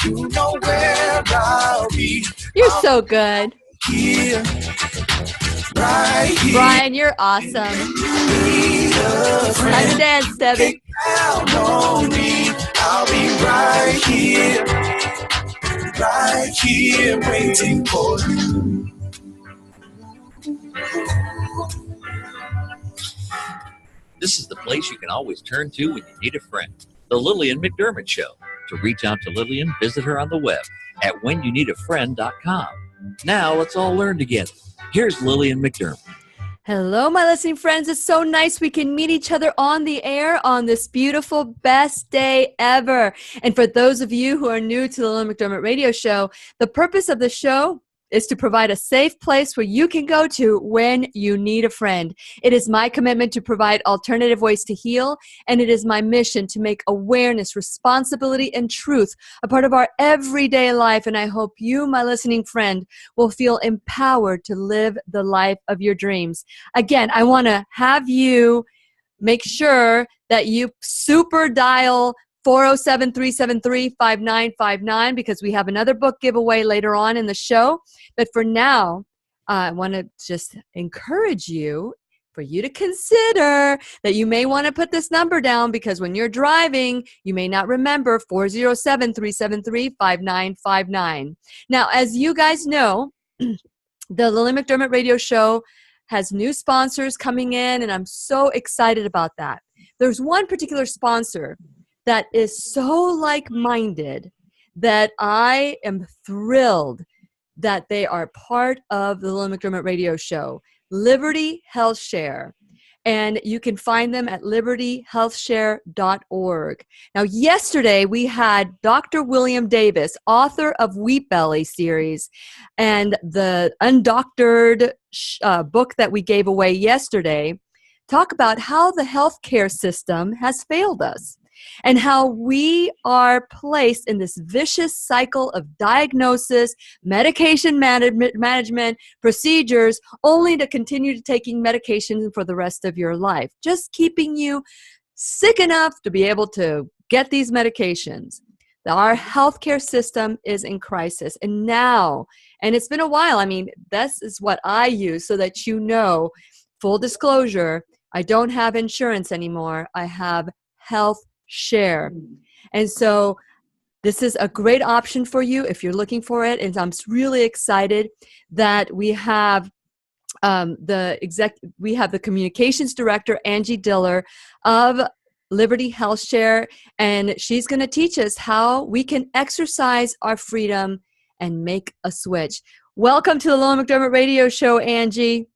You know where I'll be. You're so good. Here, right here. Brian, you're awesome. Time to dance, Debbie. Count on me. I'll be right here, waiting for you. This is the place you can always turn to when you need a friend. The Lillian McDermott Show. To reach out to Lillian, visit her on the web at whenyouneedafriend.com. Now let's all learn together. Here's Lillian McDermott. Hello, my listening friends. It's so nice we can meet each other on the air on this beautiful, best day ever. And for those of you who are new to the Lillian McDermott Radio Show, the purpose of the show is to provide a safe place where you can go to when you need a friend. It is my commitment to provide alternative ways to heal, and it is my mission to make awareness, responsibility, and truth a part of our everyday life. And I hope you, my listening friend, will feel empowered to live the life of your dreams. Again, I want to have you make sure that you super dial 407-373-5959 because we have another book giveaway later on in the show. But for now, I want to just encourage you for you to consider that you may want to put this number down because when you're driving, you may not remember 407-373-5959. Now, as you guys know, the Lillian McDermott Radio Show has new sponsors coming in, and I'm so excited about that. There's one particular sponsor that is so like-minded that I am thrilled that they are part of the Lillian McDermott Radio Show, Liberty Health Share. And you can find them at libertyhealthshare.org. Now, yesterday we had Dr. William Davis, author of Wheat Belly series, and the undoctored book that we gave away yesterday, talk about how the healthcare system has failed us. And how we are placed in this vicious cycle of diagnosis, medication management, procedures, only to continue taking medication for the rest of your life, just keeping you sick enough to be able to get these medications. Our healthcare system is in crisis. And now, and it's been a while, I mean, this is what I use so that you know, full disclosure, I don't have insurance anymore. I have health share. And so this is a great option for you if you're looking for it. And I'm really excited that we have the communications director, Angie Diller of Liberty Health Share, and she's going to teach us how we can exercise our freedom and make a switch. Welcome to the Lillian McDermott Radio Show, Angie.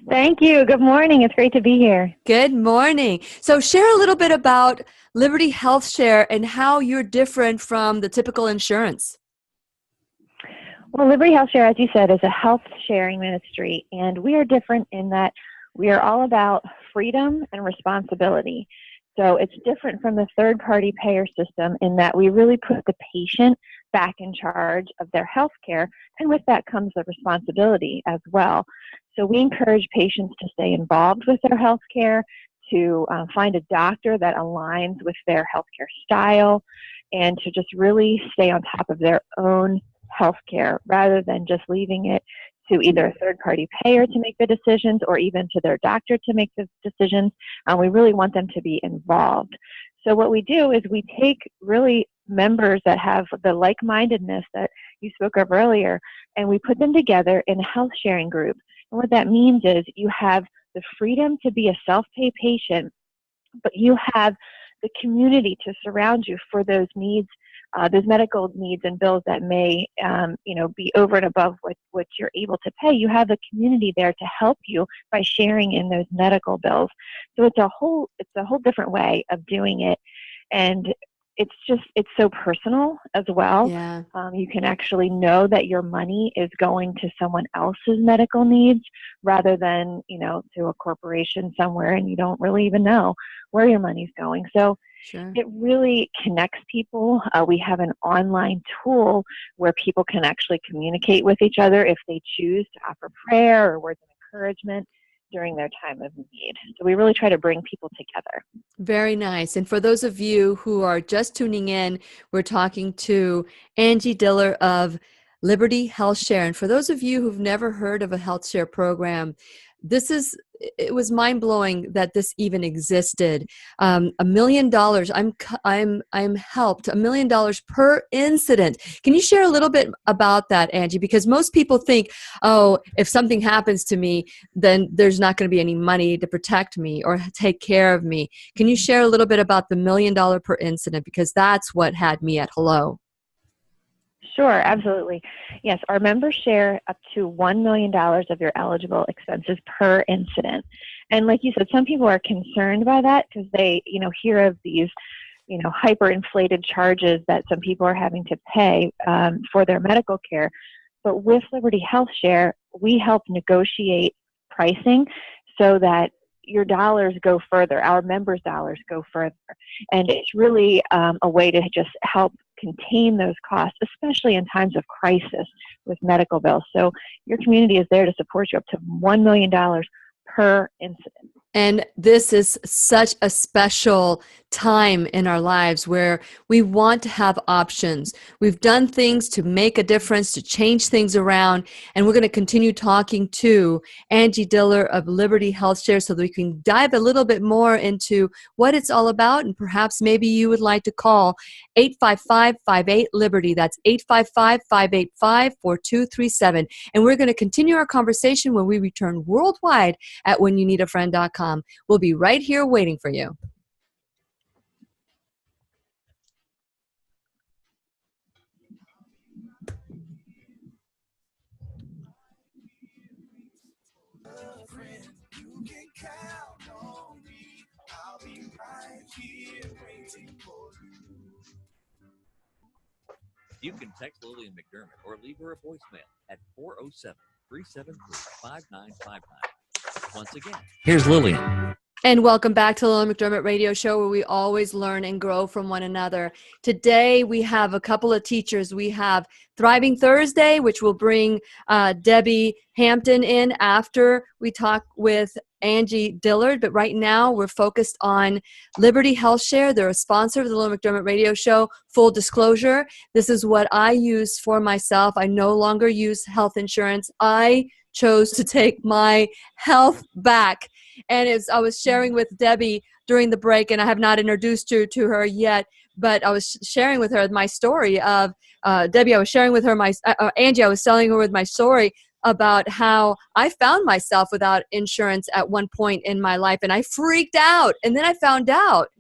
Thank you. Good morning. It's great to be here. Good morning. So share a little bit about Liberty Health Share and how you're different from the typical insurance. Well, Liberty Health Share, as you said, is a health sharing ministry, and we are different in that we are all about freedom and responsibility. So it's different from the third-party payer system in that we really put the patient back in charge of their health care, and with that comes the responsibility as well. So we encourage patients to stay involved with their health care, to find a doctor that aligns with their healthcare style, and to just really stay on top of their own health care rather than just leaving it to either a third-party payer to make the decisions or even to their doctor to make the decisions. We really want them to be involved. So what we do is we take really members that have the like-mindedness that you spoke of earlier, and we put them together in a health sharing group. And what that means is you have the freedom to be a self-pay patient, but you have the community to surround you for those needs, those medical needs and bills that may, be over and above what you're able to pay. You have the community there to help you by sharing in those medical bills. So it's a whole different way of doing it, and it's so personal as well. Yeah. You can actually know that your money is going to someone else's medical needs rather than, to a corporation somewhere, and you don't really even know where your money's going. So Sure. It really connects people. We have an online tool where people can actually communicate with each other if they choose to offer prayer or words of encouragement. during their time of need. So we really try to bring people together. Very nice. And for those of you who are just tuning in, we're talking to Angie Diller of Liberty Health Share. And for those of you who've never heard of a health share program, it was mind blowing that this even existed. $1 million. I'm helped $1 million per incident. Can you share a little bit about that, Angie? Because most people think, oh, if something happens to me, then there's not going to be any money to protect me or take care of me. Can you share a little bit about the $1 million per incident? Because that's what had me at hello. Sure, absolutely. Yes, our members share up to $1 million of your eligible expenses per incident. And like you said, some people are concerned by that because they, hear of these, hyperinflated charges that some people are having to pay for their medical care. But with Liberty Health Share, we help negotiate pricing so that your dollars go further, our members' dollars go further. And it's really a way to just help contain those costs, especially in times of crisis with medical bills. So your community is there to support you up to $1 million per incident. And this is such a special time in our lives where we want to have options. We've done things to make a difference, to change things around, and we're going to continue talking to Angie Diller of Liberty Health Share so that we can dive a little bit more into what it's all about, and perhaps maybe you would like to call 855-58-LIBERTY. That's 855-585-4237. And we're going to continue our conversation when we return worldwide at whenyouneedafriend.com. We'll be right here waiting for you. You can count on me. I'll be right here waiting for you. You can text Lillian McDermott or leave her a voicemail at 407-373-5959. Once again, here's Lillian. And welcome back to the Lillian McDermott Radio Show, where we always learn and grow from one another. Today, we have a couple of teachers. We have Thriving Thursday, which will bring Debbie Hampton in after we talk with Angie Dillard. But right now, we're focused on Liberty Health Share. They're a sponsor of the Lillian McDermott Radio Show. Full disclosure, this is what I use for myself. I no longer use health insurance. I chose to take my health back. And as I was sharing with Debbie during the break, and I have not introduced you to her yet, but I was sharing with her my story of Debbie. I was sharing with her Angie. I was telling her with my story about how I found myself without insurance at one point in my life, and I freaked out. And then I found out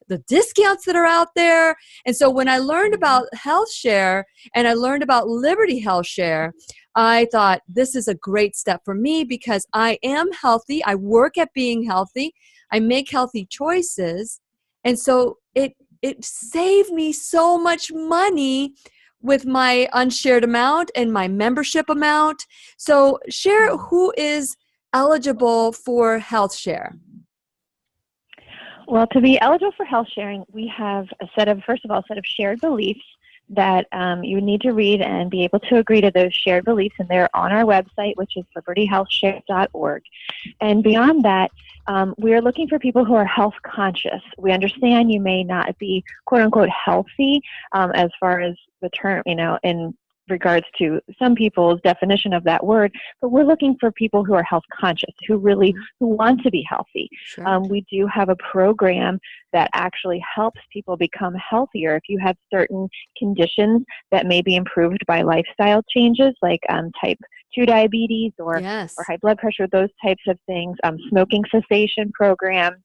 the discounts that are out there. And so when I learned about Health Share and I learned about Liberty Health Share, I thought this is a great step for me because I am healthy. I work at being healthy. I make healthy choices. And so it saved me so much money with my unshared amount and my membership amount. So share who is eligible for Health Share. Well, to be eligible for health sharing, we have a set of shared beliefs that you need to read and be able to agree to those shared beliefs, and they're on our website, which is libertyhealthshare.org. And beyond that, we're looking for people who are health conscious. We understand you may not be quote unquote healthy as far as the term, in regards to some people's definition of that word, but we're looking for people who are health conscious, who want to be healthy. Sure. We do have a program that actually helps people become healthier. If you have certain conditions that may be improved by lifestyle changes, like type 2 diabetes or high blood pressure, those types of things, smoking cessation program.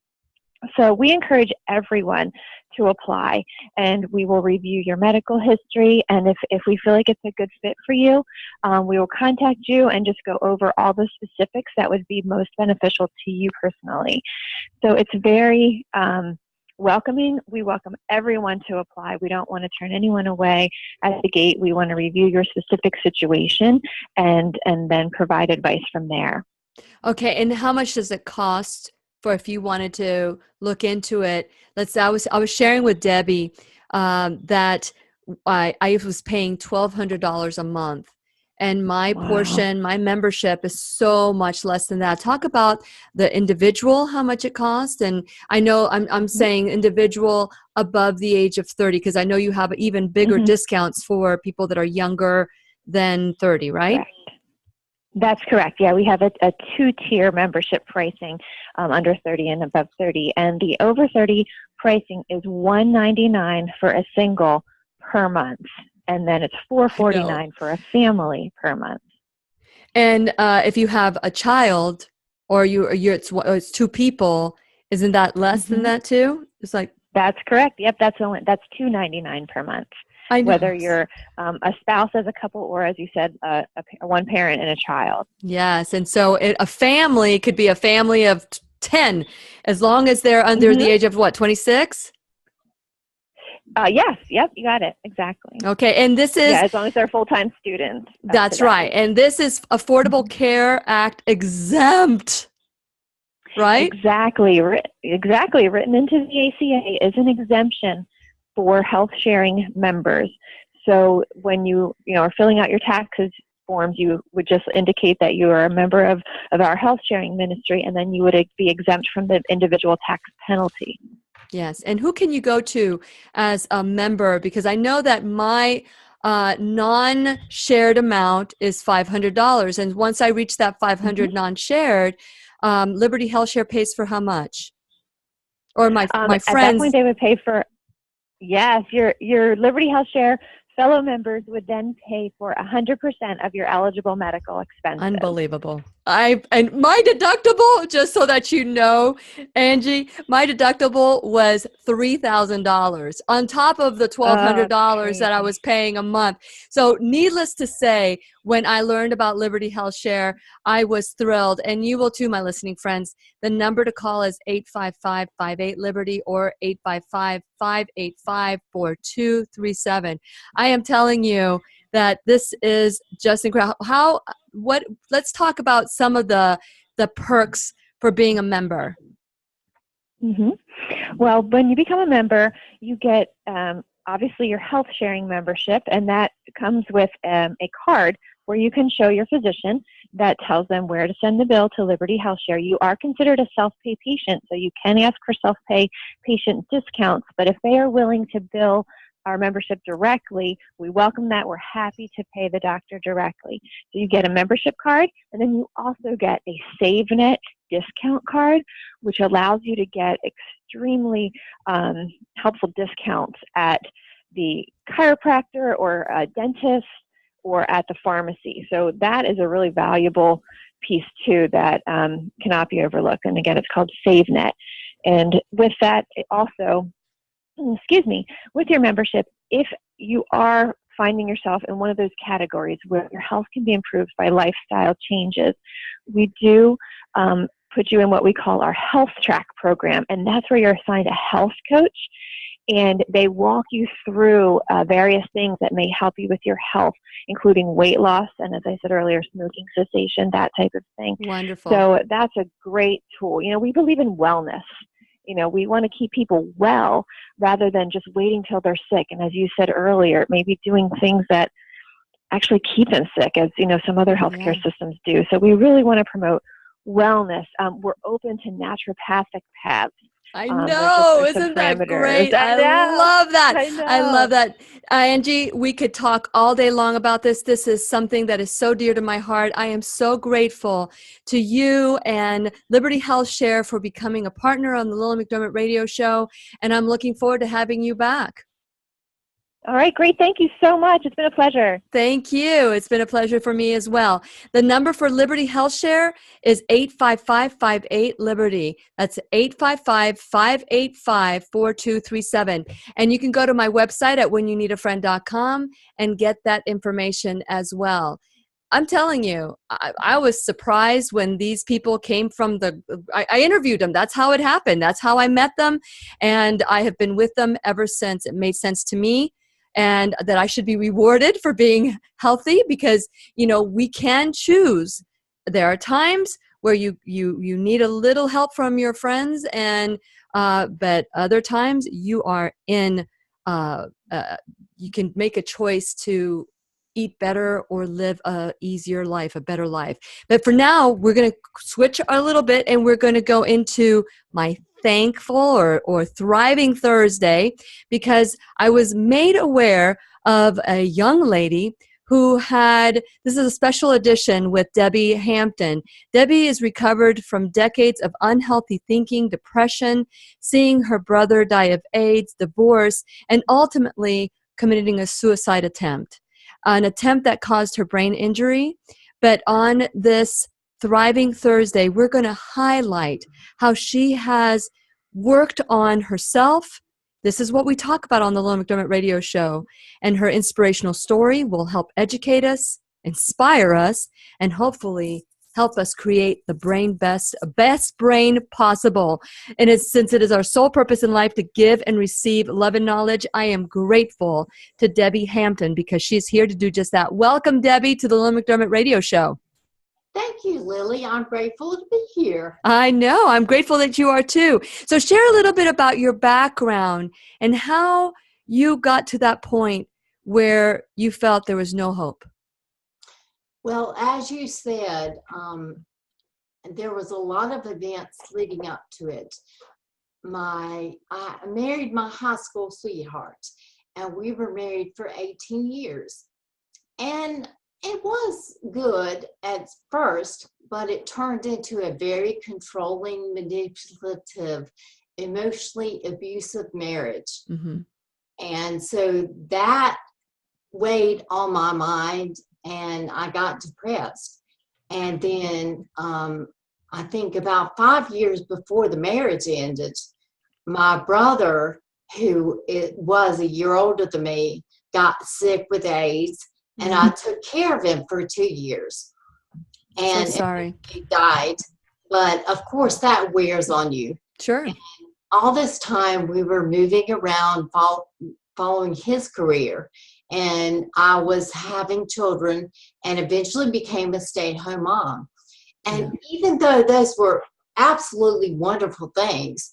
So we encourage everyone to apply, and we will review your medical history. And if we feel like it's a good fit for you, we will contact you and just go over all the specifics that would be most beneficial to you personally. So it's very welcoming. We welcome everyone to apply. We don't want to turn anyone away at the gate. We want to review your specific situation and then provide advice from there. Okay, and how much does it cost for if you wanted to look into it? I was sharing with Debbie that I was paying $1,200 a month, And my Wow. portion, my membership is so much less than that. Talk about the individual, how much it costs. And I know I'm saying individual above the age of 30, because I know you have even bigger discounts for people that are younger than 30, right? Correct. That's correct. Yeah, we have a two-tier membership pricing, under 30 and above 30. And the over 30 pricing is $199 for a single per month. And then it's $449 for a family per month. And if you have a child, or it's two people, isn't that less than that too? It's like, that's correct. Yep, that's $299 per month. I know. Whether you're a spouse as a couple, or as you said, a one parent and a child. Yes, and so a family could be a family of 10, as long as they're under the age of what, 26? Yes, yep, you got it, exactly. Okay, and this is as long as they're full-time students. That's right, and this is Affordable Care Act exempt, right? Exactly, written into the ACA is an exemption for health sharing members. So when you are filling out your taxes forms, you would just indicate that you are a member of our health sharing ministry, and then you would be exempt from the individual tax penalty. Yes, and who can you go to as a member? Because I know that my non-shared amount is $500, and once I reach that 500 non-shared, Liberty Health Share pays for how much? Or my friends? At that point, they would pay for. Yes, your Liberty Health Share fellow members would then pay for 100% of your eligible medical expenses. Unbelievable. And my deductible, just so that you know, Angie, my deductible was $3,000 on top of the $1,200 that I was paying a month. So needless to say, when I learned about Liberty Health Share, I was thrilled. And you will too, my listening friends. The number to call is 855-58-LIBERTY or 855-585-4237. I am telling you that this is just incredible. Let's talk about some of the perks for being a member. Well, when you become a member, you get obviously your health sharing membership, and that comes with a card where you can show your physician that tells them where to send the bill to Liberty Health Share. You are considered a self-pay patient, so you can ask for self-pay patient discounts, but if they are willing to bill our membership directly, we welcome that. We're happy to pay the doctor directly. So you get a membership card, and then you also get a SaveNet discount card, which allows you to get extremely helpful discounts at the chiropractor or a dentist or at the pharmacy. So that is a really valuable piece too that cannot be overlooked. And again, it's called SaveNet. And with that, it also, with your membership, if you are finding yourself in one of those categories where your health can be improved by lifestyle changes, we do put you in what we call our Health Track program, and that's where you're assigned a health coach, and they walk you through various things that may help you with your health, including weight loss, and as I said earlier, smoking cessation, that type of thing. Wonderful. So that's a great tool. We believe in wellness. We want to keep people well rather than just waiting till they're sick. And as you said earlier, maybe doing things that actually keep them sick, as some other healthcare systems do. So we really want to promote wellness. We're open to naturopathic paths. I know. Isn't that great? I love that. I love that. Angie, we could talk all day long about this. This is something that is so dear to my heart. I am so grateful to you and Liberty Health Share for becoming a partner on the Lillian McDermott radio show. And I'm looking forward to having you back. All right, great. Thank you so much. It's been a pleasure. Thank you. It's been a pleasure for me as well. The number for Liberty Health Share is 855-58-LIBERTY. That's 855-585-4237. And you can go to my website at whenyouneedafriend.com and get that information as well. I'm telling you, I was surprised when these people came from I interviewed them. That's how it happened. That's how I met them. And I have been with them ever since. It made sense to me. And that I should be rewarded for being healthy because, we can choose. There are times where you need a little help from your friends, but other times you are you can make a choice to eat better or live a easier life, a better life. But for now, we're going to switch a little bit, and we're going to go into my thankful or thriving Thursday, because I was made aware of a young lady who had, this is a special edition with Debbie Hampton. Debbie is recovered from decades of unhealthy thinking, depression, seeing her brother die of AIDS, divorce, and ultimately committing a suicide attempt. An attempt that caused her brain injury. But on this Thriving Thursday, we're going to highlight how she has worked on herself. This is what we talk about on the Lillian McDermott radio show. And her inspirational story will help educate us, inspire us, and hopefully help us create the best brain possible. And since it is our sole purpose in life to give and receive love and knowledge, I am grateful to Debbie Hampton because she's here to do just that. Welcome, Debbie, to the Lillian McDermott radio show. Thank you, Lily. I'm grateful to be here. I know. I'm grateful that you are too. So share a little bit about your background and how you got to that point where you felt there was no hope. Well, as you said, there was a lot of events leading up to it. I married my high school sweetheart, and we were married for 18 years. And it was good at first, but it turned into a very controlling, manipulative, emotionally abusive marriage. Mm-hmm. And so that weighed on my mind, and I got depressed. And then I think about 5 years before the marriage ended, my brother, who was a year older than me, got sick with AIDS. And I took care of him for 2 years. And so sorry. He died. But of course, that wears on you. Sure. And all this time, we were moving around following his career. And I was having children and eventually became a stay-at-home mom. And even though those were absolutely wonderful things,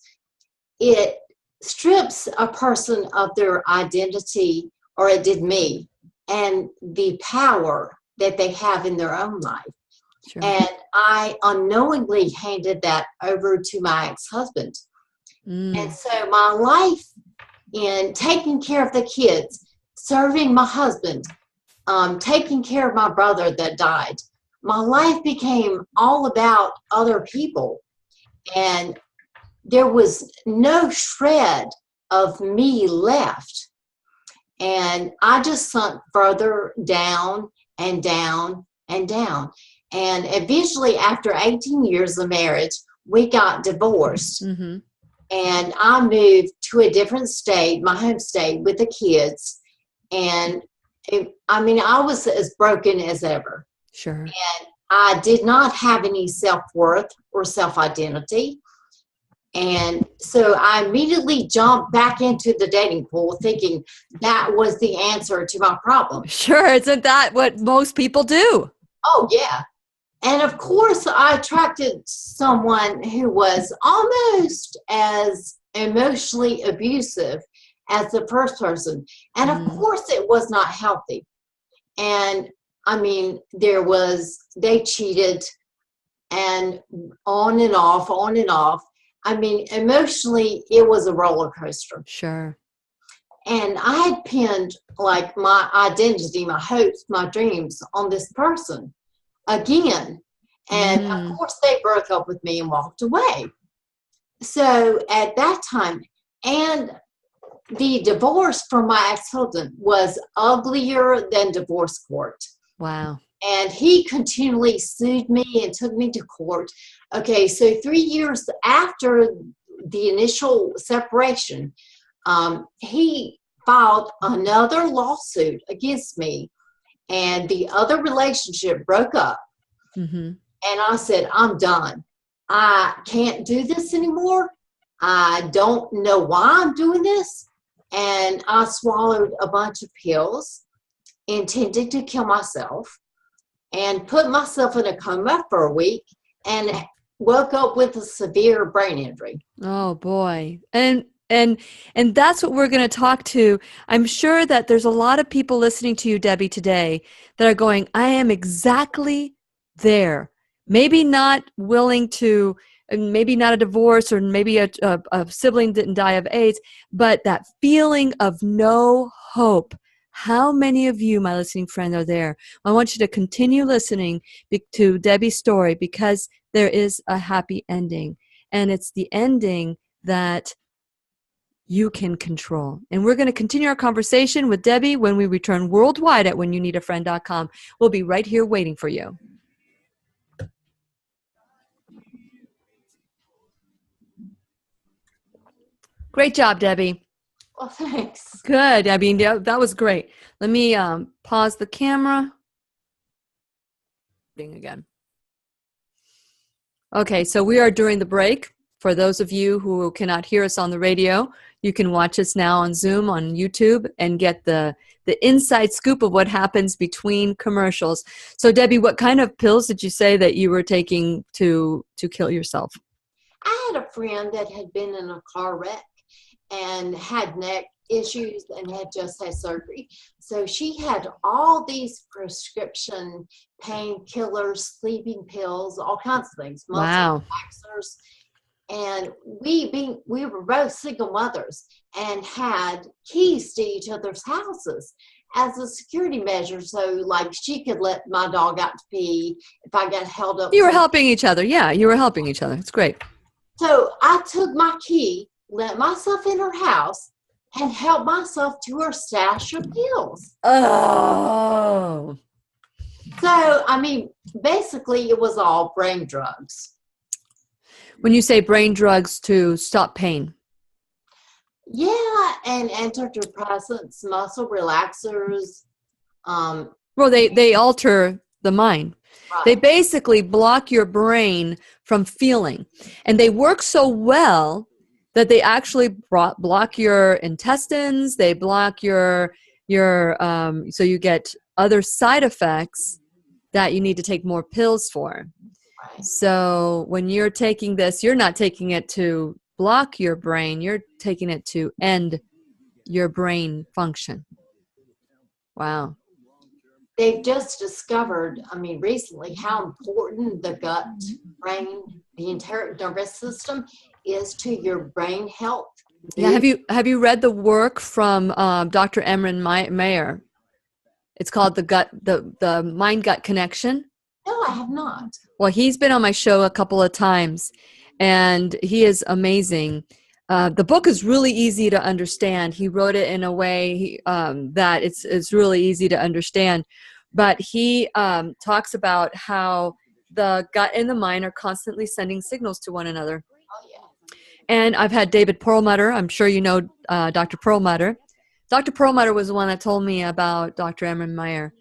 it strips a person of their identity, or it did me, and the power that they have in their own life. Sure. And I unknowingly handed that over to my ex-husband. And so my life in taking care of the kids, serving my husband, taking care of my brother that died, my life became all about other people. And there was no shred of me left. And I just sunk further down and down and down. And eventually, after 18 years of marriage, we got divorced. Mm-hmm. And I moved to a different state, my home state, with the kids. And I was as broken as ever. Sure. And I did not have any self-worth or self-identity. And so I immediately jumped back into the dating pool thinking that was the answer to my problem. Sure. Isn't that what most people do? Oh, yeah. And of course, I attracted someone who was almost as emotionally abusive as the first person. And of course, it was not healthy. And they cheated and on and off, on and off. Emotionally, it was a roller coaster. Sure. And I had pinned like my identity, my hopes, my dreams on this person again. And of course, they broke up with me and walked away. So at that time, and the divorce from my ex-husband was uglier than divorce court. Wow. And he continually sued me and took me to court. Okay, so 3 years after the initial separation, he filed another lawsuit against me, and the other relationship broke up. Mm-hmm. And I said, I'm done. I can't do this anymore. I don't know why I'm doing this. And I swallowed a bunch of pills, intended to kill myself, and put myself in a coma for a week and woke up with a severe brain injury. Oh boy. And And that's what we're going to talk to. I'm sure that there's a lot of people listening to you, Debbie, today that are going, I am exactly there. Maybe not willing to, and maybe not a divorce, or maybe a sibling didn't die of AIDS, but that feeling of no hope. How many of you, my listening friend, are there? I want you to continue listening to Debbie's story, because there is a happy ending. And it's the ending that you can control. And we're going to continue our conversation with Debbie when we return worldwide at whenyounneedafriend.com. We'll be right here waiting for you. Great job, Debbie. Well, thanks. Good. I mean, that was great. Let me pause the camera. Again. Okay, so we are during the break. For those of you who cannot hear us on the radio, you can watch us now on Zoom, on YouTube, and get the inside scoop of what happens between commercials. So, Debbie, what kind of pills did you say that you were taking to kill yourself? I had a friend that had been in a car wreck and had neck issues and had just had surgery. So she had all these prescription painkillers, sleeping pills, all kinds of things, muscle relaxers. And we were both single mothers and had keys to each other's houses as a security measure. So like she could let my dog out to pee if I got held up. You were helping each other. Yeah, you were helping each other. It's great. So I took my key, let myself in her house, and helped myself to her stash of pills. Oh. So, I mean, basically it was all brain drugs. When you say brain drugs to stop pain. Yeah, and antidepressants, muscle relaxers. Well, they alter the mind. Right. They basically block your brain from feeling. And they work so well that they actually block your intestines. They block your so you get other side effects that you need to take more pills for. Right. So when you're taking this, you're not taking it to block your brain. You're taking it to end your brain function. Wow. They've just discovered, I mean, recently how important the gut, brain, the enteric nervous system is to your brain health. Yeah. Have you read the work from Dr. Emran Mayer? It's called the mind-gut connection. No, I have not. Well, he's been on my show a couple of times, and he is amazing. The book is really easy to understand. He wrote it in a way that it's really easy to understand. But he talks about how the gut and the mind are constantly sending signals to one another. Oh, yeah. And I've had David Perlmutter. I'm sure you know Dr. Perlmutter. Dr. Perlmutter was the one that told me about Dr. Emran Mayer.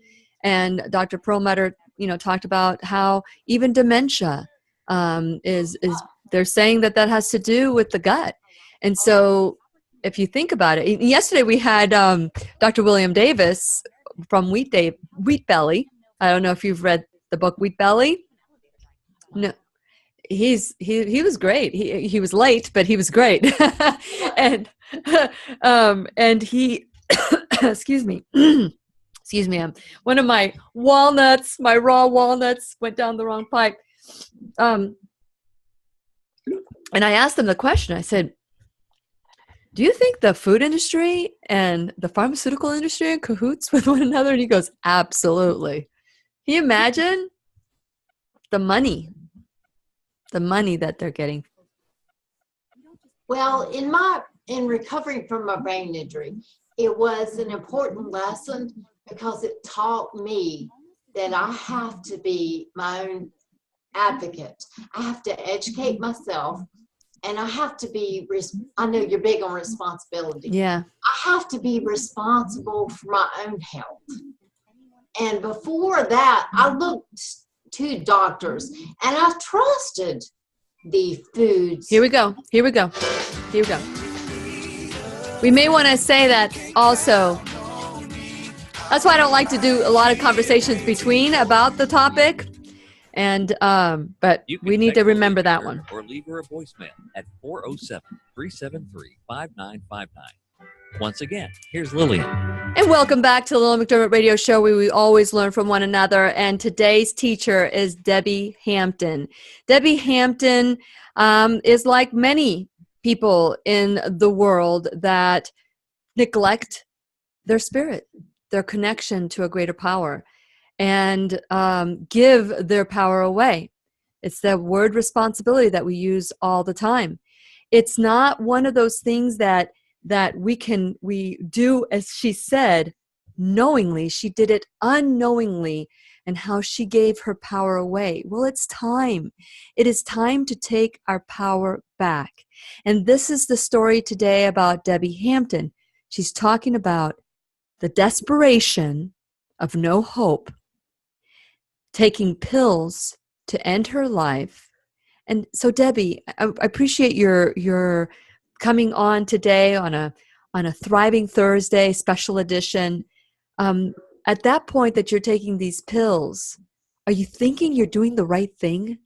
And Dr. Perlmutter, talked about how even dementia is they're saying that has to do with the gut. And so if you think about it, yesterday we had Dr. William Davis from Wheat Belly. I don't know if you've read the book Wheat Belly. No, he was great. He was late, but he was great. and he, excuse me, one of my raw walnuts went down the wrong pipe. And I asked him the question. I said, do you think the food industry and the pharmaceutical industry are in cahoots with one another? And he goes, absolutely. Can you imagine the money that they're getting? Well, in recovering from my brain injury, it was an important lesson because it taught me that I have to be my own advocate. I have to educate myself. And I have to be, I know you're big on responsibility. Yeah. I have to be responsible for my own health. And before that, I looked to doctors and I trusted the foods. Here we go. We may want to say that also. That's why I don't like to do a lot of conversations between about the topic. And but You can we need to text remember that Lillian one. or leave her a voicemail at 407-373-5959. Once again, here's Lillian. And welcome back to the Lillian McDermott Radio Show, where we always learn from one another. And today's teacher is Debbie Hampton. Debbie Hampton is like many people in the world that neglect their spirit, their connection to a greater power, and give their power away. It's the word responsibility that we use all the time. It's not one of those things that we do, as she said, knowingly. She did it unknowingly, and how she gave her power away. Well, it's time. It is time to take our power back. And this is the story today about Debbie Hampton. She's talking about the desperation of no hope, taking pills to end her life. And so, Debbie, I appreciate your coming on today on a Thriving Thursday special edition. At that point that you're taking these pills, are you thinking you're doing the right thing?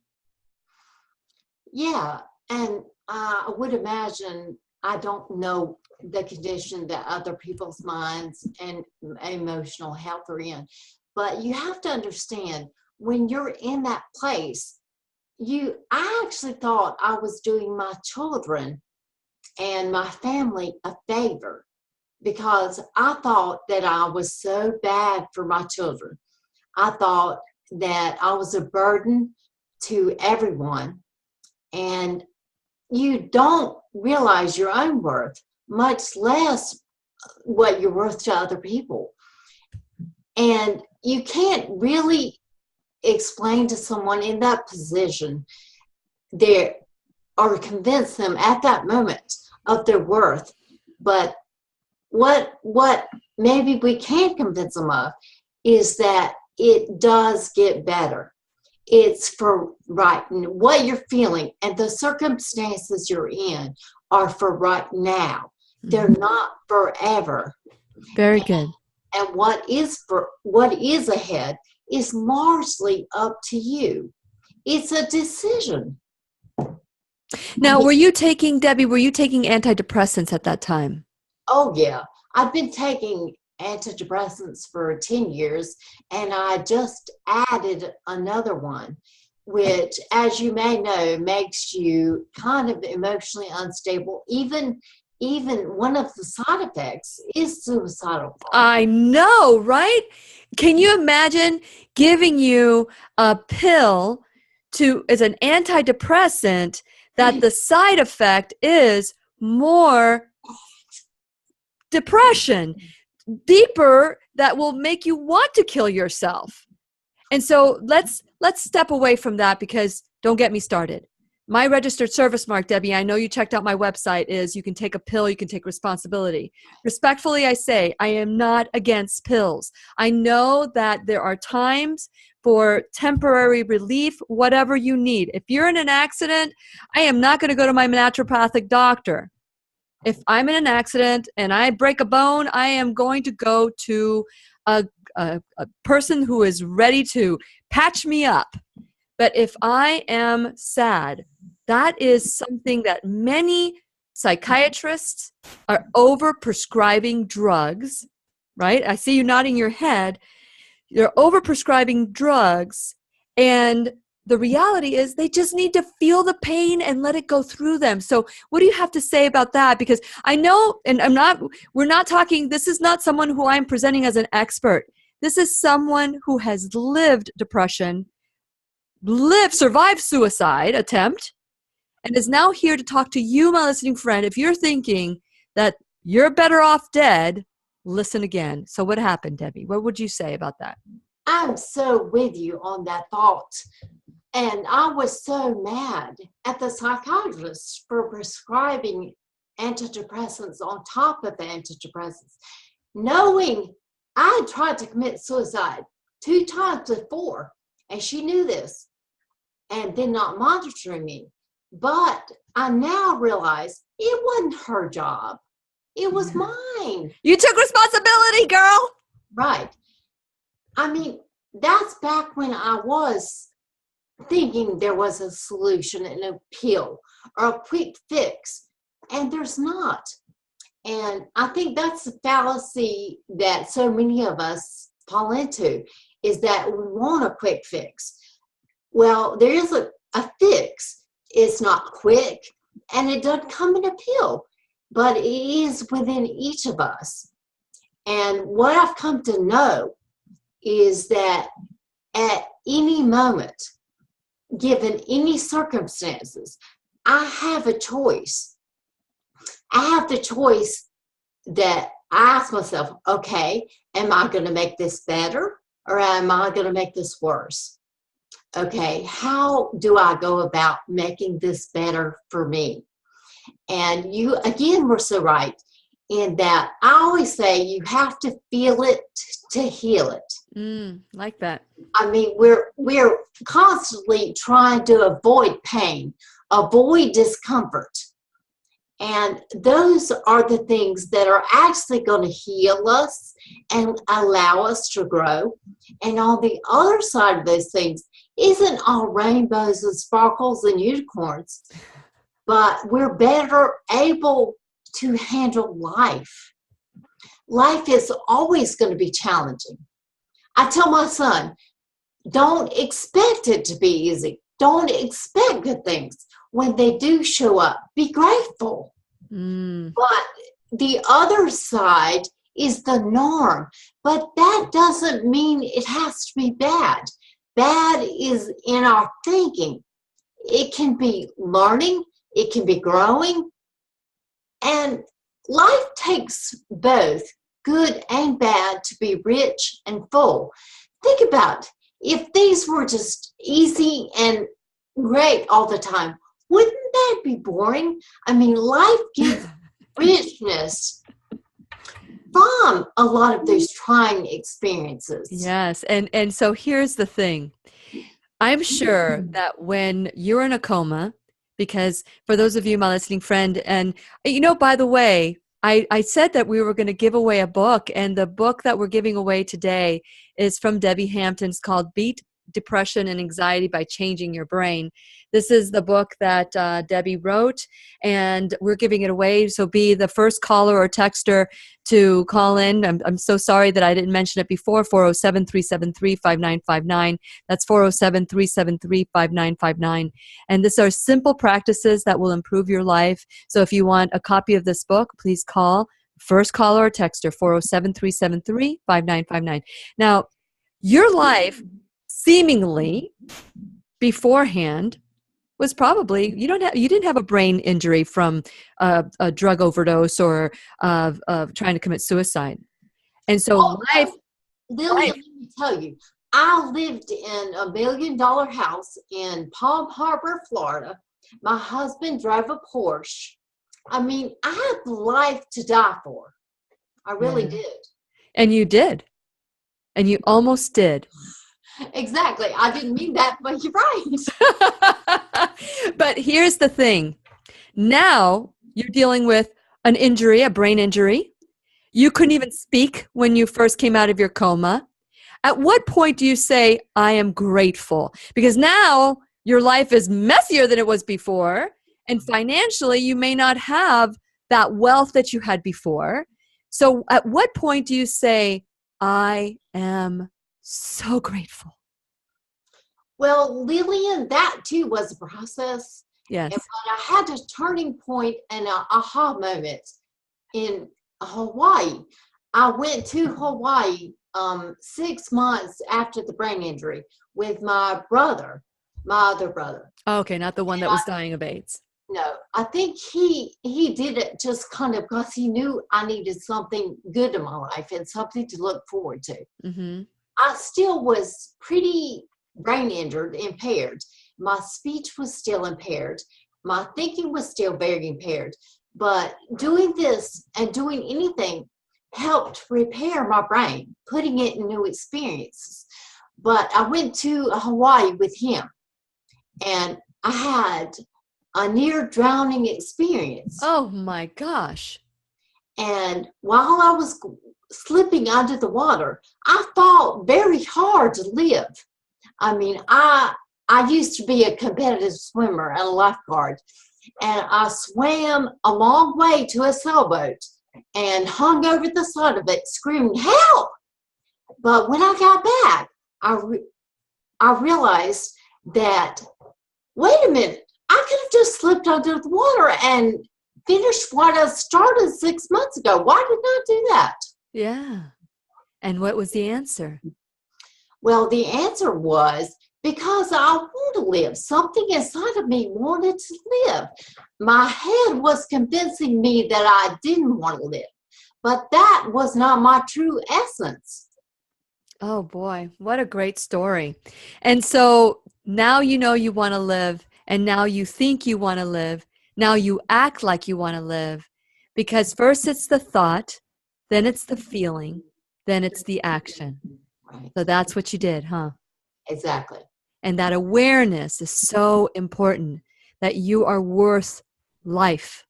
Yeah, and I would imagine, I don't know the condition that other people's minds and emotional health are in, but you have to understand, when you're in that place, I actually thought I was doing my children and my family a favor, because I thought that I was so bad for my children. I thought that I was a burden to everyone, and you don't realize your own worth, much less what you're worth to other people. And you can't really explain to someone in that position there, or convince them at that moment of their worth. But what maybe we can convince them of is that it does get better. It's for right, what you're feeling and the circumstances you're in are for right now. They're not forever. Very good. And what is ahead is largely up to you. It's a decision. Now, were you taking antidepressants at that time? Oh, yeah. I've been taking antidepressants for 10 years, and I just added another one, which, as you may know, makes you kind of emotionally unstable. Even one of the side effects is suicidal thoughts. I know, right? Can you imagine giving you a pill as an antidepressant that the side effect is more depression, deeper, that will make you want to kill yourself? And so let's step away from that, because don't get me started. My registered service mark, Debbie, I know you checked out my website, is you can take a pill, you can take responsibility. Respectfully, I say, I am not against pills. I know that there are times for temporary relief, whatever you need. If you're in an accident, I am not going to go to my naturopathic doctor. If I'm in an accident and I break a bone, I am going to go to a person who is ready to patch me up. But if I am sad, that is something that many psychiatrists are over-prescribing drugs, right? I see you nodding your head. They're over-prescribing drugs, and the reality is they just need to feel the pain and let it go through them. So what do you have to say about that? Because I know, and we're not talking, this is not someone who I'm presenting as an expert. This is someone who has lived depression, survived suicide attempt, and is now here to talk to you, my listening friend. If you're thinking that you're better off dead, listen again. So what happened, Debbie? What would you say about that? I'm so with you on that thought. And I was so mad at the psychiatrist for prescribing antidepressants on top of the antidepressants, knowing I had tried to commit suicide 2 times before, and she knew this and then not monitoring me. But I now realize it wasn't her job. It was mine. You took responsibility, girl. Right. I mean, that's back when I was thinking there was a solution and a pill or a quick fix, and there's not. And I think that's the fallacy that so many of us fall into, is that we want a quick fix. Well, there is a fix. It's not quick, and it doesn't come in a pill, but it is within each of us. And what I've come to know is that at any moment, given any circumstances, I have a choice. I have the choice that I ask myself, okay, am I going to make this better, or am I going to make this worse? Okay, how do I go about making this better for me? And you, again, were so right in that I always say you have to feel it to heal it. Like that. I mean, we're constantly trying to avoid pain, avoid discomfort. And those are the things that are actually going to heal us and allow us to grow. And on the other side of those things isn't all rainbows and sparkles and unicorns, but we're better able to handle life. Life is always going to be challenging. I tell my son, don't expect it to be easy. Don't expect good things. When they do show up, be grateful. But the other side is the norm. But that doesn't mean it has to be bad. Bad is in our thinking. It can be learning. It can be growing. And life takes both good and bad to be rich and full. Think about if these were just easy and great all the time, wouldn't that be boring? I mean, life gives richness from a lot of those trying experiences. Yes. And so here's the thing. I'm sure that when you're in a coma, because for those of you, my listening friend, and by the way, I said that we were going to give away a book, and the book that we're giving away today is from Debbie Hampton. It's called Beat Depression and Anxiety by Changing Your Brain. This is the book that Debbie wrote, and we're giving it away. So be the first caller or texter to call in. I'm so sorry that I didn't mention it before. 407-373-5959. That's 407-373-5959. And these are simple practices that will improve your life. So if you want a copy of this book, please call first caller or texter 407-373-5959. Now, your life seemingly beforehand was probably you didn't have a brain injury from a drug overdose or of trying to commit suicide, and so life. Lillian, let me tell you, I lived in $1 million house in Palm Harbor, Florida. My husband drove a Porsche. I mean, I had life to die for. I really did. And you did, and you almost did. Exactly. I didn't mean that, but you're right. But here's the thing. Now you're dealing with an injury, a brain injury. You couldn't even speak when you first came out of your coma. At what point do you say, I am grateful? Because now your life is messier than it was before. And financially, you may not have that wealth that you had before. So at what point do you say, I am so grateful? Well, Lillian, that too was a process. Yes. But I had a turning point and an aha moment in Hawaii. I went to Hawaii 6 months after the brain injury with my brother, my other brother. Oh, okay, not the one that was dying of AIDS. No, I think he did it just kind of because he knew I needed something good in my life and something to look forward to. Mm-hmm. I still was pretty brain injured, impaired. My speech was still impaired. My thinking was still very impaired. But doing this and doing anything helped repair my brain, putting it in new experiences. But I went to Hawaii with him, and I had a near drowning experience. Oh my gosh. And while I was slipping under the water, I fought very hard to live. I mean, I I used to be a competitive swimmer and a lifeguard, and I swam a long way to a sailboat and hung over the side of it screaming, help! But when I got back, I realized that, wait a minute, I could have just slipped under the water and finished what I started 6 months ago. Why did I do that? Yeah. And what was the answer? Well, the answer was because I want to live. Something inside of me wanted to live. My head was convincing me that I didn't want to live, but that was not my true essence. Oh boy, what a great story. And so now you know you want to live, and now you think you want to live. Now you act like you want to live, because first it's the thought, then it's the feeling, then it's the action. Right. So that's what you did, huh? Exactly. And that awareness is so important, that you are worth life.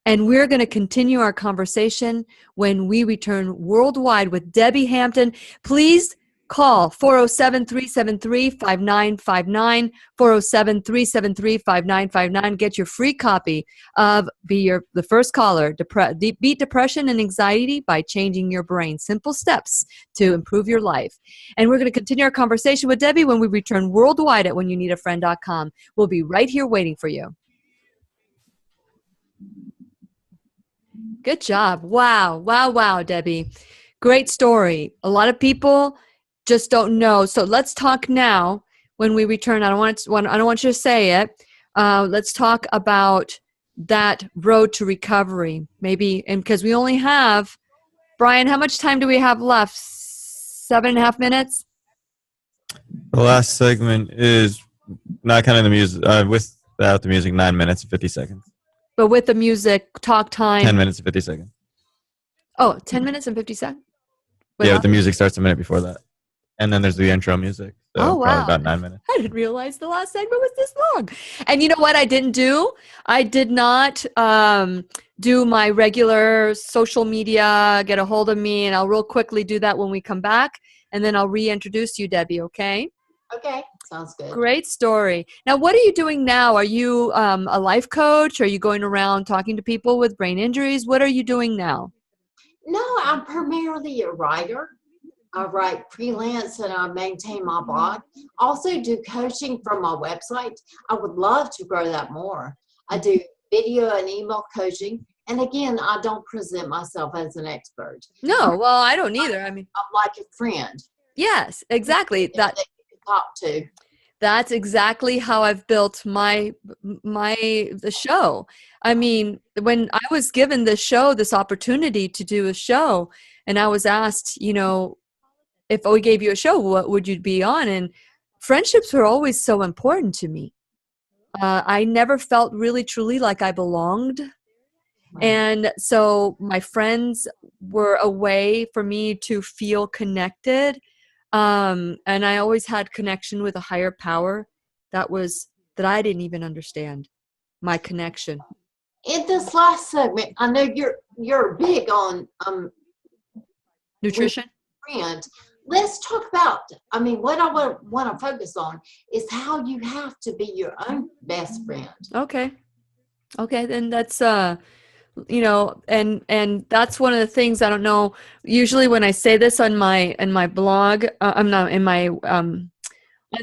And we're going to continue our conversation when we return worldwide with Debbie Hampton. Please call 407-373-5959, 407-373-5959. Get your free copy of the first caller, Beat Depression and Anxiety by Changing Your Brain. Simple steps to improve your life. And we're going to continue our conversation with Debbie when we return worldwide at whenyouneedafriend.com. We'll be right here waiting for you. Good job. Wow. Wow. Wow, Debbie. Great story. A lot of people just don't know. So let's talk now when we return. I don't want you to say it. Let's talk about that road to recovery. Maybe, and because we only have, Brian, how much time do we have left? 7.5 minutes? The last segment is not counting the music, without the music, 9 minutes and 50 seconds. But with the music, talk time. 10 minutes and 50 seconds. Oh, 10 minutes and 50 seconds? Yeah, but the music starts a minute before that. And then there's the intro music. So Oh, wow. Probably about 9 minutes. I didn't realize the last segment was this long. And you know what I didn't do? I did not do my regular social media, get a hold of me, and I'll real quickly do that when we come back. And then I'll reintroduce you, Debbie, okay? Okay, sounds good. Great story. Now, what are you doing now? Are you a life coach? Are you going around talking to people with brain injuries? What are you doing now? No, I'm primarily a writer. I write freelance and I maintain my blog. Also do coaching from my website. I would love to grow that more. I do video and email coaching. And again, I don't present myself as an expert. No, well, I don't either. I mean, I'm like a friend. Yes, exactly. That you can talk to. That's exactly how I've built the show. I mean, when I was given this opportunity to do a show, and I was asked, if we gave you a show, what would you be on? And friendships were always so important to me. I never felt really, truly like I belonged. And so my friends were a way for me to feel connected. And I always had connection with a higher power that I didn't even understand, my connection. In this last segment, I know you're big on Nutrition. Friend. Let's talk about, what I want to focus on is how you have to be your own best friend. Okay, then that's and that's one of the things, I don't know, usually when I say this on my blog, I'm not in my on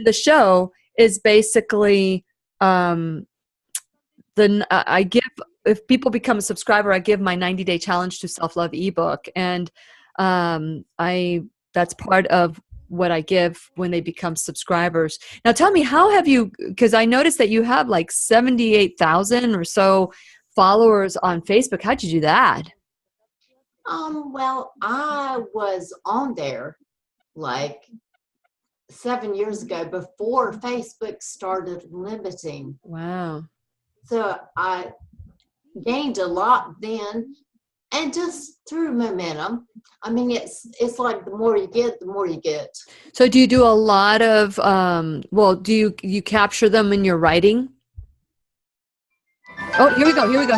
the show, is basically I give, if people become a subscriber, I give my 90-day challenge to self-love ebook, and that's part of what I give when they become subscribers. Now tell me, how have you, because I noticed that you have like 78,000 or so followers on Facebook. How'd you do that? Well, I was on there like 7 years ago before Facebook started limiting. Wow. So I gained a lot then, and just through momentum. It's like the more you get, the more you get. So do you do a lot of, do you capture them in your writing? Oh, here we go. When you need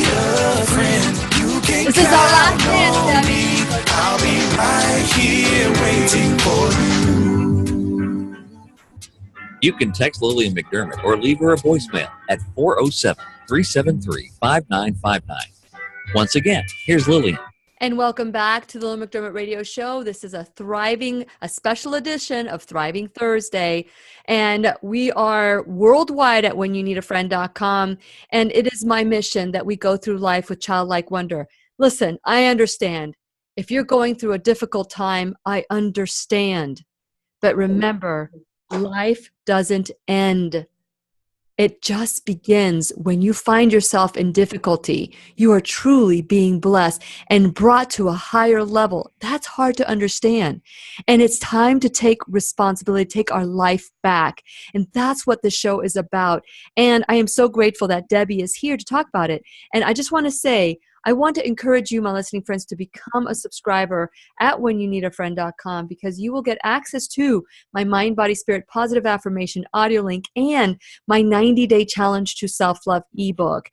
a friend, you can This is our last count chance, on Debbie. me. I'll be right here waiting for you. You can text Lillian McDermott or leave her a voicemail at 407-373-5959. Once again, here's Lillian. And welcome back to the Lillian McDermott Radio Show. This is a special edition of Thriving Thursday. And we are worldwide at whenyouneedafriend.com. And it is my mission that we go through life with childlike wonder. Listen, I understand. If you're going through a difficult time, I understand. But remember, life doesn't end. It just begins when you find yourself in difficulty. You are truly being blessed and brought to a higher level. That's hard to understand. And it's time to take responsibility, take our life back. And that's what the show is about. And I am so grateful that Debbie is here to talk about it. And I just want to say, I want to encourage you, my listening friends, to become a subscriber at whenyouneedafriend.com, because you will get access to my Mind, Body, Spirit Positive Affirmation audio link and my 90-day challenge to self-love ebook.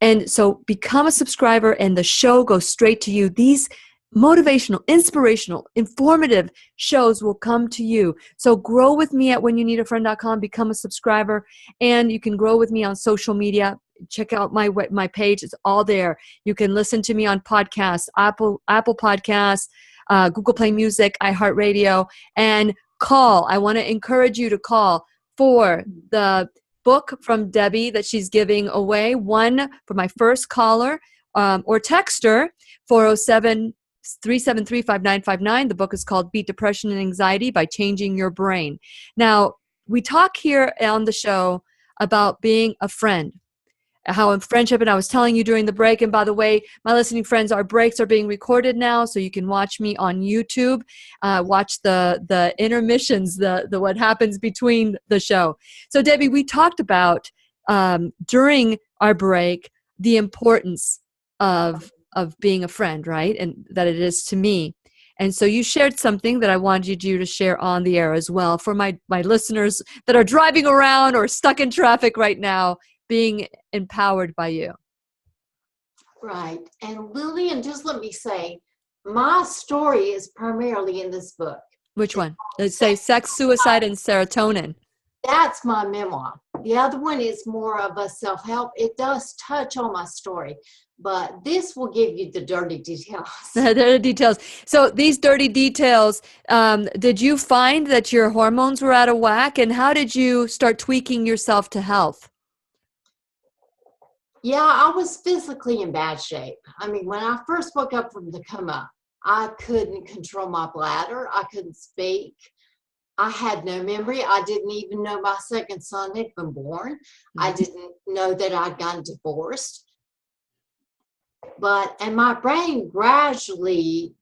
And so become a subscriber and the show goes straight to you. These motivational, inspirational, informative shows will come to you. So grow with me at whenyouneedafriend.com, become a subscriber, and you can grow with me on social media. Check out my page. It's all there. You can listen to me on podcasts, Apple Podcasts, Google Play Music, iHeartRadio, and call. I want to encourage you to call for the book from Debbie that she's giving away. One for my first caller, or text her 407-373-5959. The book is called Beat Depression and Anxiety by Changing Your Brain. Now, we talk here on the show about being a friend, how in friendship, and I was telling you during the break, and by the way, my listening friends, our breaks are being recorded now, so you can watch me on YouTube, watch the intermissions, the what happens between the show. So Debbie, we talked about during our break the importance of being a friend, right? And that it is to me. And so you shared something that I wanted you to share on the air as well for my listeners that are driving around or stuck in traffic right now, being empowered by you. Right. And Lillian, just let me say, my story is primarily in this book. Which one? Let's say Sex, Suicide, and Serotonin. That's my memoir. The other one is more of a self-help. It does touch on my story, but this will give you the dirty details. The dirty details. So these dirty details, did you find that your hormones were out of whack? And how did you start tweaking yourself to health? Yeah, I was physically in bad shape. I mean, when I first woke up from the coma, I couldn't control my bladder. I couldn't speak. I had no memory. I didn't even know my second son had been born. I didn't know that I'd gotten divorced. And my brain gradually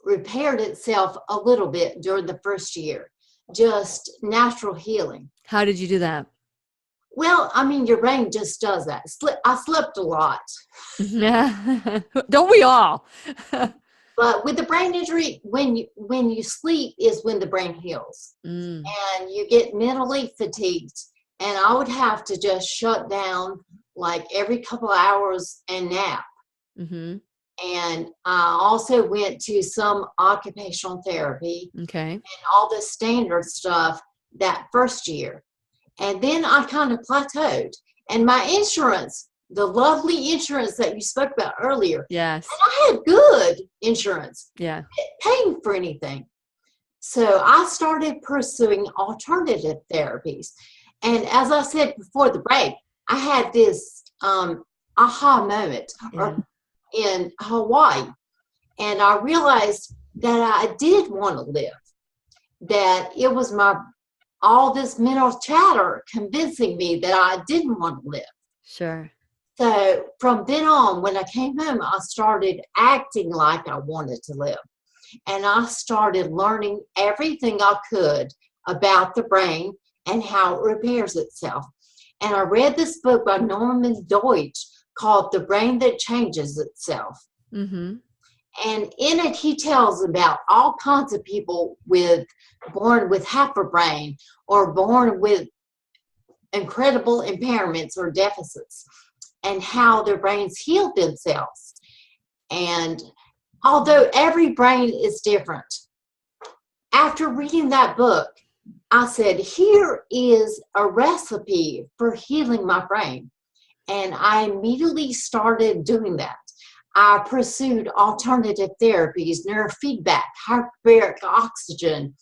repaired itself a little bit during the first year, just natural healing. How did you do that? Well, I mean, your brain just does that. I slept a lot. Yeah. Don't we all? But with the brain injury, when you sleep is when the brain heals. And you get mentally fatigued. And I would have to just shut down like every couple of hours and nap. Mm-hmm. And I also went to some occupational therapy. Okay. And all the standard stuff that first year. And then I kind of plateaued. And my insurance, the lovely insurance that you spoke about earlier. Yes. And I had good insurance. Yeah. Paying for anything. So I started pursuing alternative therapies. And as I said before the break, I had this aha moment in Hawaii. And I realized that I did want to live. That it was all this mental chatter convincing me that I didn't want to live. Sure. So from then on, when I came home, I started acting like I wanted to live. And I started learning everything I could about the brain and how it repairs itself. And I read this book by Norman Deutsch called The Brain That Changes Itself. Mm-hmm. And in it, he tells about all kinds of people born with half a brain or born with incredible impairments or deficits and how their brains healed themselves. And although every brain is different, after reading that book, I said, here is a recipe for healing my brain. And I immediately started doing that. I pursued alternative therapies, neurofeedback, hyperbaric oxygen.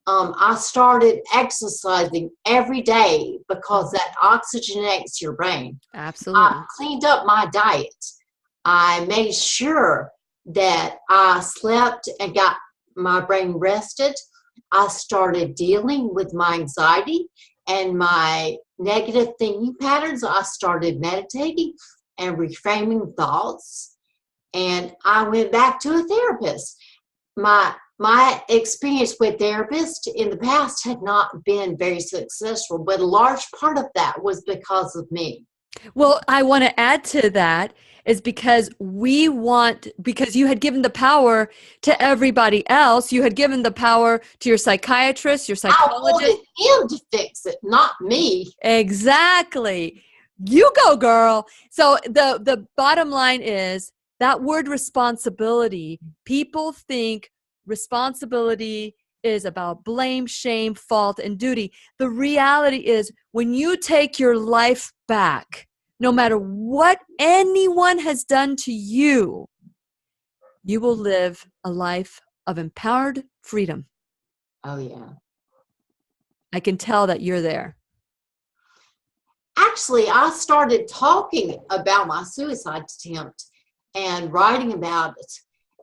I started exercising every day because that oxygenates your brain. Absolutely. I cleaned up my diet. I made sure that I slept and got my brain rested. I started dealing with my anxiety and my negative thinking patterns. I started meditating and reframing thoughts. And I went back to a therapist. My experience with therapists in the past had not been very successful, but a large part of that was because of me. Well, I want to add to that is because because you had given the power to everybody else. You had given the power to your psychiatrist, your psychologist. I wanted him to fix it, not me. Exactly. You go, girl. So the bottom line is that word responsibility. People think responsibility is about blame, shame, fault, and duty. The reality is when you take your life back, no matter what anyone has done to you, you will live a life of empowered freedom. Oh, yeah. I can tell that you're there. Actually, I started talking about my suicide attempt and writing about it.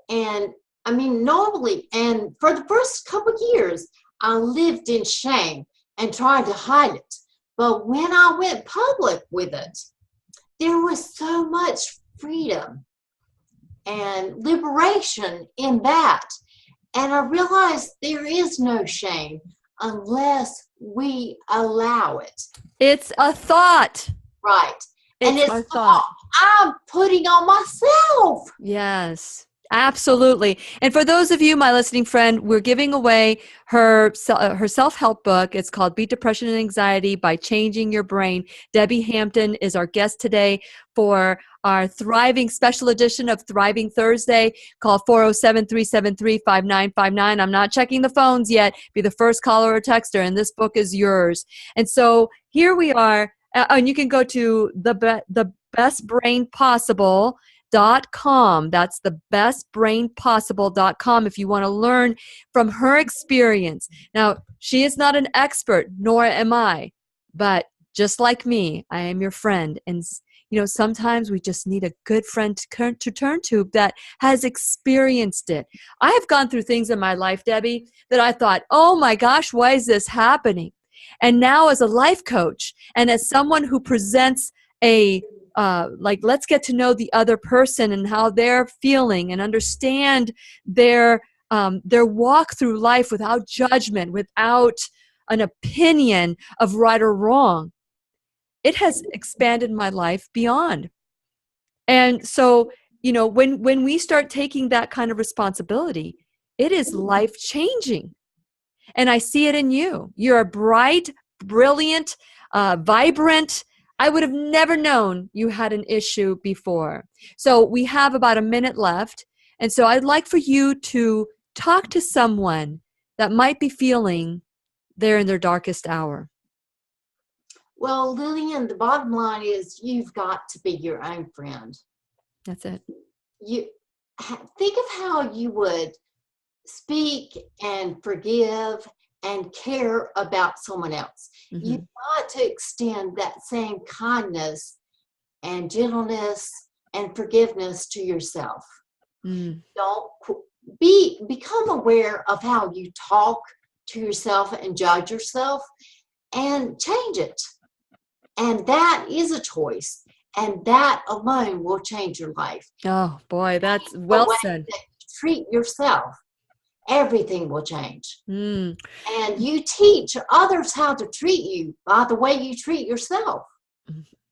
And I mean, normally, and for the first couple of years, I lived in shame and tried to hide it. But when I went public with it, there was so much freedom and liberation in that. And I realized there is no shame unless we allow it. It's a thought. Right. And It's it's a thought. I'm putting on myself. Yes, absolutely. And for those of you, my listening friend, we're giving away her self-help book. It's called Beat Depression and Anxiety by Changing Your Brain. Debbie Hampton is our guest today for our Thriving special edition of Thriving Thursday. Call 407-373-5959. I'm not checking the phones yet. Be the first caller or texter, and this book is yours. And so here we are. And you can go to thebestbrainpossible.com. That's thebestbrainpossible.com if you want to learn from her experience. Now, she is not an expert, nor am I, but just like me, I am your friend. And sometimes we just need a good friend to turn to that has experienced it. I have gone through things in my life, Debbie, that I thought, oh my gosh, why is this happening? And now as a life coach and as someone who presents let's get to know the other person and how they're feeling and understand their walk through life without judgment, without an opinion of right or wrong. It has expanded my life beyond. And so, when we start taking that kind of responsibility, it is life-changing. And I see it in you. You're a bright, brilliant, vibrant. I would have never known you had an issue before. So we have about a minute left. And so I'd like for you to talk to someone that might be feeling they're in their darkest hour. Well, Lillian, the bottom line is you've got to be your own friend. That's it. You think of how you would speak and forgive and care about someone else. Mm-hmm. You've got to extend that same kindness and gentleness and forgiveness to yourself. Mm. Don't become aware of how you talk to yourself and judge yourself and change it. And that is a choice. And that alone will change your life. Oh, boy, that's well said. That you treat yourself, everything will change. Mm. And you teach others how to treat you by the way you treat yourself.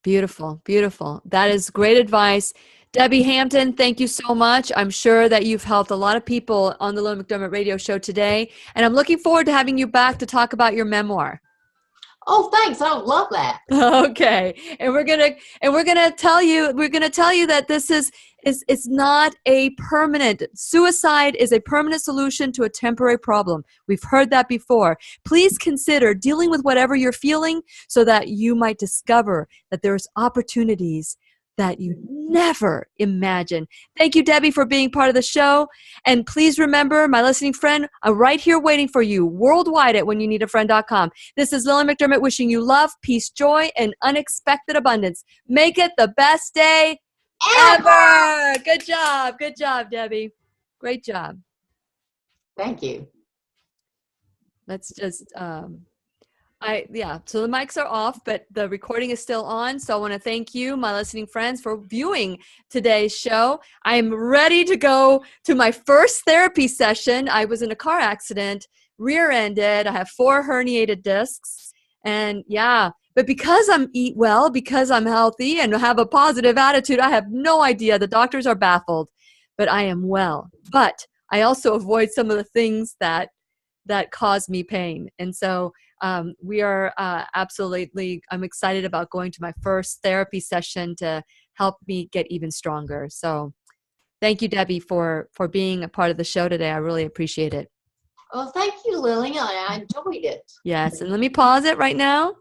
Beautiful, beautiful. That is great advice. Debbie Hampton, thank you so much. I'm sure that you've helped a lot of people on the Lillian McDermott radio show today. And I'm looking forward to having you back to talk about your memoir. Oh, thanks. I would love that. Okay. And we're gonna tell you that this is is not a permanent. Suicide is a permanent solution to a temporary problem. We've heard that before. Please consider dealing with whatever you're feeling so that you might discover that there's opportunities that you never imagined. Thank you, Debbie, for being part of the show. And please remember, my listening friend, I'm right here waiting for you worldwide at whenyouneedafriend.com. This is Lillian McDermott wishing you love, peace, joy, and unexpected abundance. Make it the best day ever. Good job. Good job, Debbie. Great job. Thank you. Let's just, so the mics are off, but the recording is still on. So I want to thank you, my listening friends, for viewing today's show. I am ready to go to my first therapy session. I was in a car accident, rear-ended. I have 4 herniated discs. And but because I'm eat well, because I'm healthy and have a positive attitude, I have no idea. The doctors are baffled, but I am well. But I also avoid some of the things that cause me pain. And so we are absolutely, I'm excited about going to my first therapy session to help me get even stronger. So thank you, Debbie, for being a part of the show today. I really appreciate it. Well, thank you, Lillian. I enjoyed it. Yes. And let me pause it right now.